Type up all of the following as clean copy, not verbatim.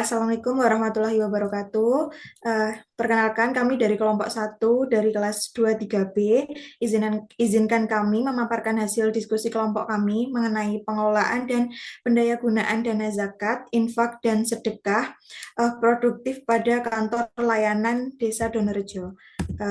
Assalamualaikum warahmatullahi wabarakatuh. Perkenalkan kami dari kelompok satu dari kelas 23B. Izinkan kami memaparkan hasil diskusi kelompok kami mengenai pengelolaan dan pendayagunaan dana zakat, infak, dan sedekah produktif pada kantor layanan Desa Donorejo.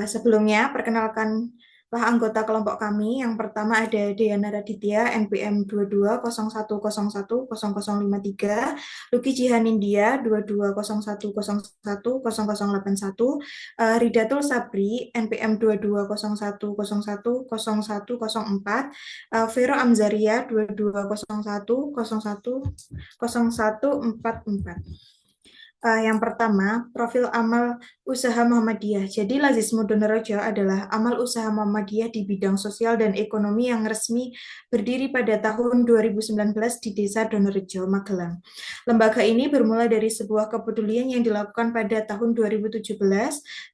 Sebelumnya, perkenalkan anggota kelompok kami. Yang pertama ada Diana Raditya, NPM 2201010053, Luki Jihanindya 2201010081, Ridatul Sabri NPM 2201010104, Vero Amzaria 2201010144. Yang pertama, profil amal usaha Muhammadiyah. Jadi Lazismu Donorejo adalah amal usaha Muhammadiyah di bidang sosial dan ekonomi yang resmi berdiri pada tahun 2019 di Desa Donorejo, Magelang. Lembaga ini bermula dari sebuah kepedulian yang dilakukan pada tahun 2017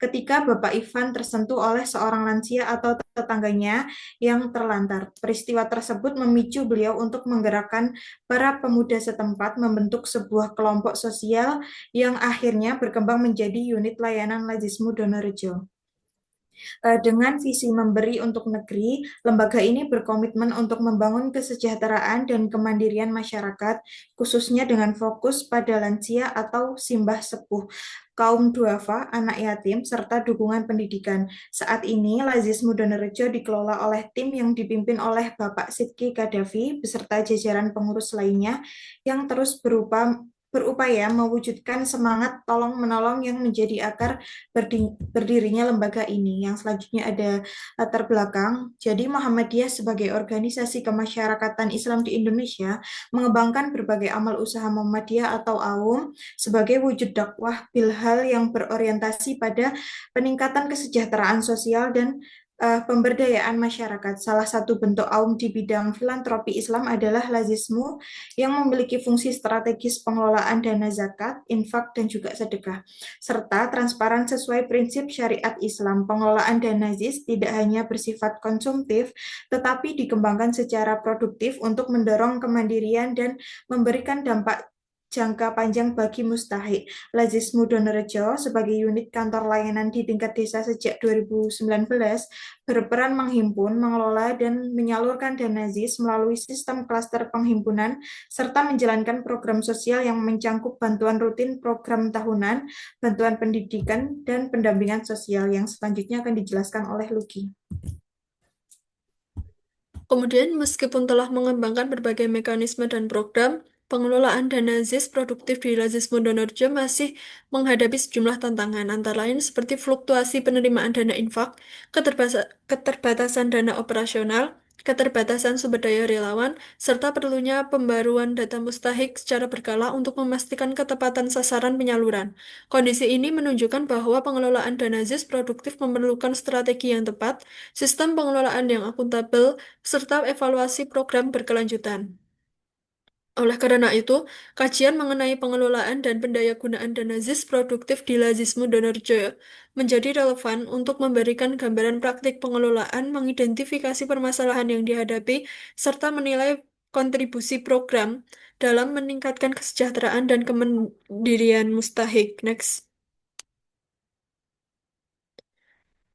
ketika Bapak Ivan tersentuh oleh seorang lansia atau tetangganya yang terlantar. Peristiwa tersebut memicu beliau untuk menggerakkan para pemuda setempat membentuk sebuah kelompok sosial yang akhirnya berkembang menjadi unit layanan Lazismu Donorejo. Dengan visi memberi untuk negeri, lembaga ini berkomitmen untuk membangun kesejahteraan dan kemandirian masyarakat, khususnya dengan fokus pada lansia atau simbah sepuh, kaum duafa, anak yatim, serta dukungan pendidikan. Saat ini, Lazismu Donorejo dikelola oleh tim yang dipimpin oleh Bapak Sidki Kadafi beserta jajaran pengurus lainnya yang terus berupaya mewujudkan semangat tolong-menolong yang menjadi akar berdirinya lembaga ini. Yang selanjutnya ada latar belakang. Jadi Muhammadiyah sebagai organisasi kemasyarakatan Islam di Indonesia mengembangkan berbagai amal usaha Muhammadiyah atau AUM sebagai wujud dakwah bilhal yang berorientasi pada peningkatan kesejahteraan sosial dan pemberdayaan masyarakat. Salah satu bentuk AUM di bidang filantropi Islam adalah Lazismu yang memiliki fungsi strategis pengelolaan dana zakat, infak, dan juga sedekah, serta transparan sesuai prinsip syariat Islam. Pengelolaan dana ZIS tidak hanya bersifat konsumtif, tetapi dikembangkan secara produktif untuk mendorong kemandirian dan memberikan dampak jangka panjang bagi mustahik. Lazismu Donorejo sebagai unit kantor layanan di tingkat desa sejak 2019 berperan menghimpun, mengelola, dan menyalurkan dana ZIS melalui sistem klaster penghimpunan serta menjalankan program sosial yang mencangkup bantuan rutin, program tahunan, bantuan pendidikan, dan pendampingan sosial yang selanjutnya akan dijelaskan oleh Luki. Kemudian, meskipun telah mengembangkan berbagai mekanisme dan program, pengelolaan dana ZIS produktif di Lazismu Donorejo masih menghadapi sejumlah tantangan, antara lain seperti fluktuasi penerimaan dana infak, keterbatasan dana operasional, keterbatasan sumber daya relawan, serta perlunya pembaruan data mustahik secara berkala untuk memastikan ketepatan sasaran penyaluran. Kondisi ini menunjukkan bahwa pengelolaan dana ZIS produktif memerlukan strategi yang tepat, sistem pengelolaan yang akuntabel, serta evaluasi program berkelanjutan. Oleh karena itu, kajian mengenai pengelolaan dan pendayagunaan dana ZIS produktif di Lazismu Donorejo menjadi relevan untuk memberikan gambaran praktik pengelolaan, mengidentifikasi permasalahan yang dihadapi, serta menilai kontribusi program dalam meningkatkan kesejahteraan dan kemandirian mustahik. Next.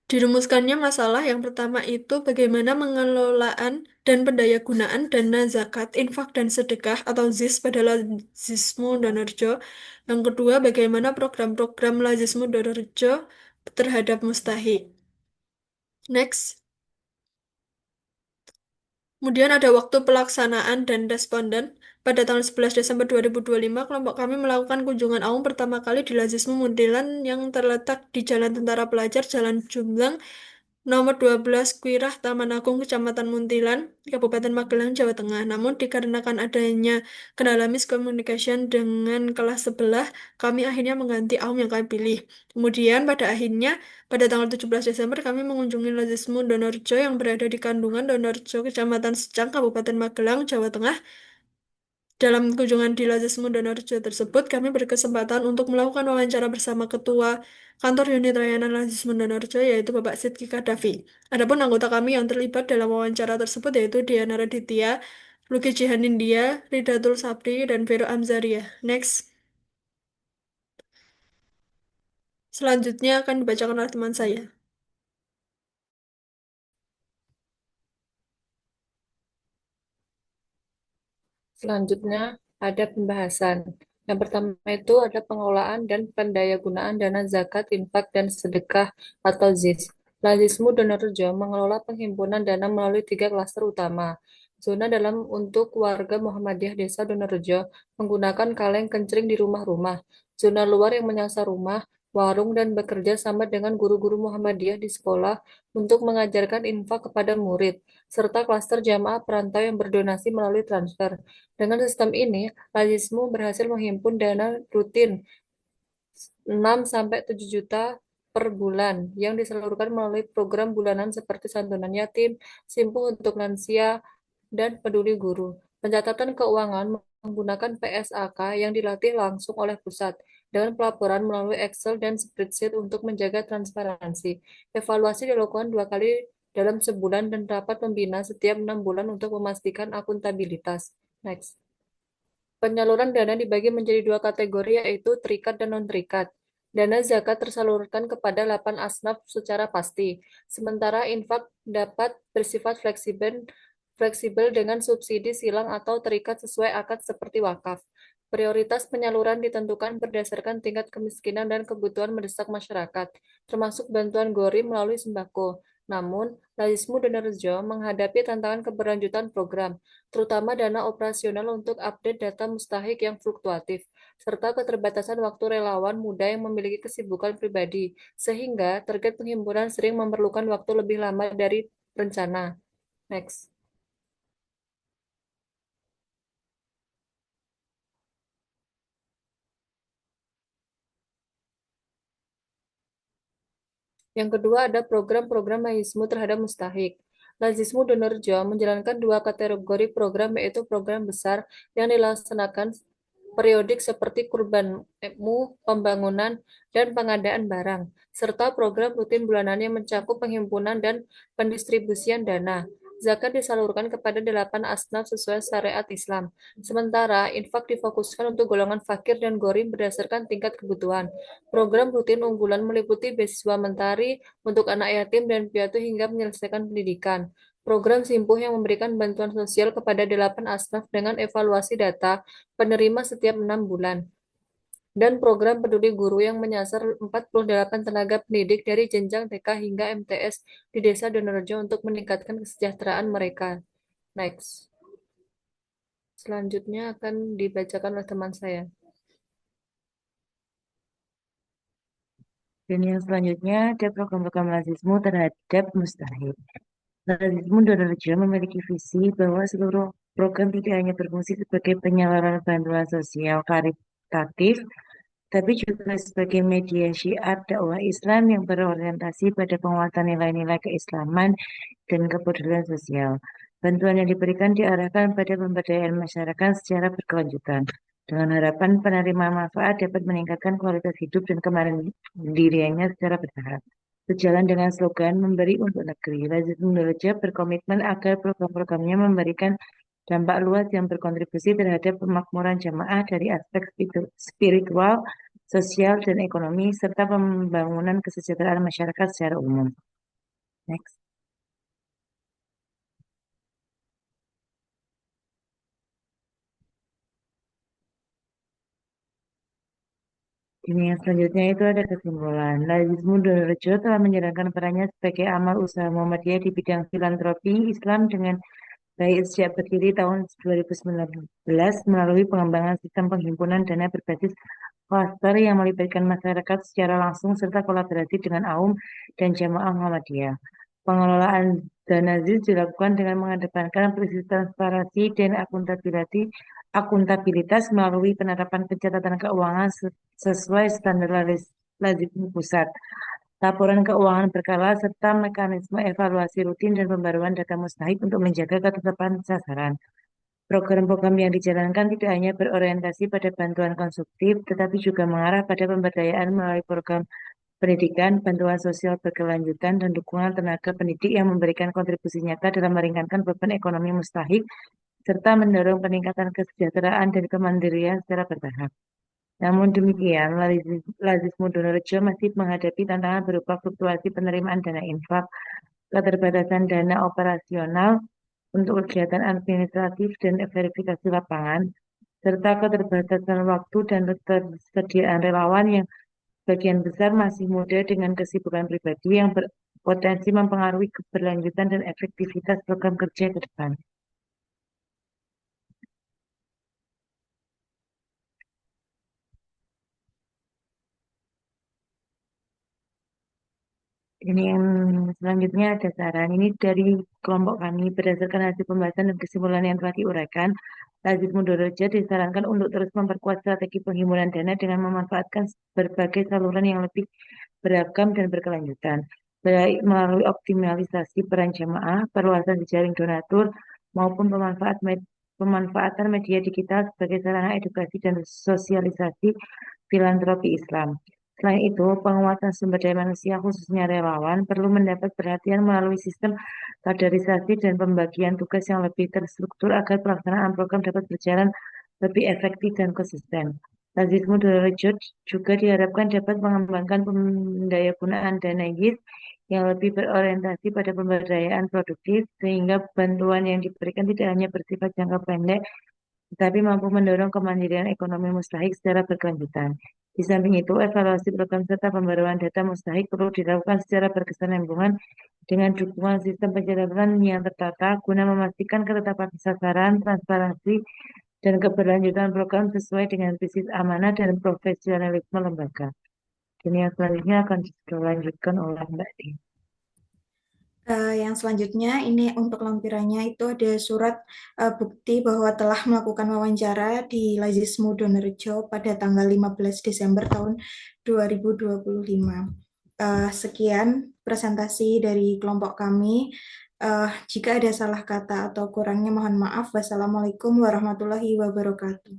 Dirumuskannya masalah yang pertama itu bagaimana pengelolaan dan pendayagunaan dana zakat, infak, dan sedekah atau ZIS pada Lazismu Donorejo. Yang kedua, bagaimana program-program Lazismu Donorejo terhadap mustahik. Next. Kemudian ada waktu pelaksanaan dan responden. Pada tanggal 11 Desember 2025, kelompok kami melakukan kunjungan awam pertama kali di Lazismu Muntilan yang terletak di Jalan Tentara Pelajar, Jalan Jumblang, nomor 12 Kuirah, Taman Agung, Kecamatan Muntilan, Kabupaten Magelang, Jawa Tengah. Namun dikarenakan adanya kendala miscommunication dengan kelas sebelah, kami akhirnya mengganti AUM yang kami pilih. Kemudian pada tanggal 17 Desember kami mengunjungi Lazismu Donorejo yang berada di Kandungan Donorejo, Kecamatan Secang, Kabupaten Magelang, Jawa Tengah. Dalam kunjungan di Lazismu Donorejo tersebut, kami berkesempatan untuk melakukan wawancara bersama Ketua Kantor Unit Layanan Lazismu Donorejo, yaitu Bapak Sidki Kadafi. Adapun anggota kami yang terlibat dalam wawancara tersebut yaitu Diana Raditya, Luki Jihanindya, Ridatul Sabri, dan Vero Amzaria. Next. Selanjutnya akan dibacakan oleh teman saya. Selanjutnya ada pembahasan. Yang pertama itu ada pengelolaan dan pendayagunaan dana zakat, infak, dan sedekah atau ZIS. Lazismu Donorejo mengelola penghimpunan dana melalui tiga klaster utama. Zona dalam untuk warga Muhammadiyah Desa Donorejo menggunakan kaleng kencring di rumah-rumah. Zona luar yang menyasar rumah, warung, dan bekerja sama dengan guru-guru Muhammadiyah di sekolah untuk mengajarkan infak kepada murid, serta klaster jamaah perantau yang berdonasi melalui transfer. Dengan sistem ini, Lazismu berhasil menghimpun dana rutin 6 sampai 7 juta per bulan yang disalurkan melalui program bulanan seperti santunan yatim, simpuh untuk lansia, dan peduli guru. Pencatatan keuangan menggunakan PSAK yang dilatih langsung oleh pusat dengan pelaporan melalui Excel dan spreadsheet untuk menjaga transparansi. Evaluasi dilakukan 2 kali dalam sebulan dan rapat pembina setiap 6 bulan untuk memastikan akuntabilitas. Next. Penyaluran dana dibagi menjadi 2 kategori, yaitu terikat dan non-terikat. Dana zakat tersalurkan kepada 8 asnaf secara pasti, sementara infak dapat bersifat fleksibel dengan subsidi silang atau terikat sesuai akad seperti wakaf. Prioritas penyaluran ditentukan berdasarkan tingkat kemiskinan dan kebutuhan mendesak masyarakat, termasuk bantuan GORI melalui sembako. Namun, Lazismu Donorejo menghadapi tantangan keberlanjutan program, terutama dana operasional untuk update data mustahik yang fluktuatif, serta keterbatasan waktu relawan muda yang memiliki kesibukan pribadi, sehingga target penghimpunan sering memerlukan waktu lebih lama dari rencana. Next. Yang kedua ada program-program Lazismu terhadap mustahik. Lazismu Donorjo menjalankan 2 kategori program, yaitu program besar yang dilaksanakan periodik seperti kurbanmu, pembangunan, dan pengadaan barang, serta program rutin bulanan yang mencakup penghimpunan dan pendistribusian dana. Zakat disalurkan kepada 8 asnaf sesuai syariat Islam. Sementara infak difokuskan untuk golongan fakir dan gorim berdasarkan tingkat kebutuhan. Program rutin unggulan meliputi beasiswa mentari untuk anak yatim dan piatu hingga menyelesaikan pendidikan. Program Simpuh yang memberikan bantuan sosial kepada 8 asnaf dengan evaluasi data penerima setiap 6 bulan. Dan program Peduli Guru yang menyasar 48 tenaga pendidik dari jenjang TK hingga MTS di Desa Donorejo untuk meningkatkan kesejahteraan mereka. Next. Selanjutnya akan dibacakan oleh teman saya. Dan yang selanjutnya ada program-program Lazismu terhadap mustahik. Lazismu Donorejo memiliki visi bahwa seluruh program tidak hanya berfungsi sebagai penyaluran bantuan sosial karitatif, tapi juga sebagai media syiar dakwah Islam yang berorientasi pada penguatan nilai-nilai keislaman dan kepedulian sosial. Bantuan yang diberikan diarahkan pada pemberdayaan masyarakat secara berkelanjutan, dengan harapan penerima manfaat dapat meningkatkan kualitas hidup dan kemandiriannya secara bertahap. Sejalan dengan slogan memberi untuk negeri, Lazismu Donorejo berkomitmen agar program-programnya memberikan dampak luas yang berkontribusi terhadap pemakmuran jamaah dari aspek spiritual, sosial, dan ekonomi, serta pembangunan kesejahteraan masyarakat secara umum. Next. Ini yang selanjutnya itu ada kesimpulan. Lazismu Donorejo telah menjalankan perannya sebagai amal usaha Muhammadiyah di bidang filantropi Islam dengan baik sejak berdiri tahun 2019 melalui pengembangan sistem penghimpunan dana berbasis klaster yang melibatkan masyarakat secara langsung serta kolaborasi dengan AUM dan jamaah Muhammadiyah. Pengelolaan dana ZIS dilakukan dengan mengedepankan prinsip transparansi dan akuntabilitas melalui penerapan pencatatan keuangan sesuai standar lazim pusat, laporan keuangan berkala, serta mekanisme evaluasi rutin dan pembaruan data mustahik untuk menjaga ketetapan sasaran. Program-program yang dijalankan tidak hanya berorientasi pada bantuan konsumtif, tetapi juga mengarah pada pemberdayaan melalui program pendidikan, bantuan sosial berkelanjutan, dan dukungan tenaga pendidik yang memberikan kontribusi nyata dalam meringankan beban ekonomi mustahik, serta mendorong peningkatan kesejahteraan dan kemandirian secara bertahap. Namun demikian, Lazismu Donorejo masih menghadapi tantangan berupa fluktuasi penerimaan dana infak, keterbatasan dana operasional untuk kegiatan administratif dan verifikasi lapangan, serta keterbatasan waktu dan ketersediaan relawan yang sebagian besar masih muda dengan kesibukan pribadi yang berpotensi mempengaruhi keberlanjutan dan efektivitas program kerja ke depan. Ini yang selanjutnya ada saran. Ini dari kelompok kami berdasarkan hasil pembahasan dan kesimpulan yang telah diuraikan. Lazismu Donorejo disarankan untuk terus memperkuat strategi penghimunan dana dengan memanfaatkan berbagai saluran yang lebih beragam dan berkelanjutan, baik melalui optimalisasi peran jamaah, perluasan jejaring donatur, maupun pemanfaatan media digital sebagai sarana edukasi dan sosialisasi filantropi Islam. Selain itu, penguatan sumber daya manusia khususnya relawan perlu mendapat perhatian melalui sistem kaderisasi dan pembagian tugas yang lebih terstruktur agar pelaksanaan program dapat berjalan lebih efektif dan konsisten. Lazismu Donorejo juga diharapkan dapat mengembangkan pendayagunaan dana YIS yang lebih berorientasi pada pemberdayaan produktif, sehingga bantuan yang diberikan tidak hanya bersifat jangka pendek, tetapi mampu mendorong kemandirian ekonomi mustahik secara berkelanjutan. Di samping itu, evaluasi program serta pembaruan data mustahik perlu dilakukan secara berkesinambungan dengan dukungan sistem pencatatan yang tertata guna memastikan ketetapan sasaran, transparansi, dan keberlanjutan program sesuai dengan visi amanah dan profesionalisme lembaga. Ini yang selanjutnya akan dilanjutkan oleh Mbak Di. Yang selanjutnya ini untuk lampirannya itu ada surat bukti bahwa telah melakukan wawancara di Lazismu Donorejo pada tanggal 15 Desember tahun 2025. Sekian presentasi dari kelompok kami. Jika ada salah kata atau kurangnya mohon maaf. Wassalamualaikum warahmatullahi wabarakatuh.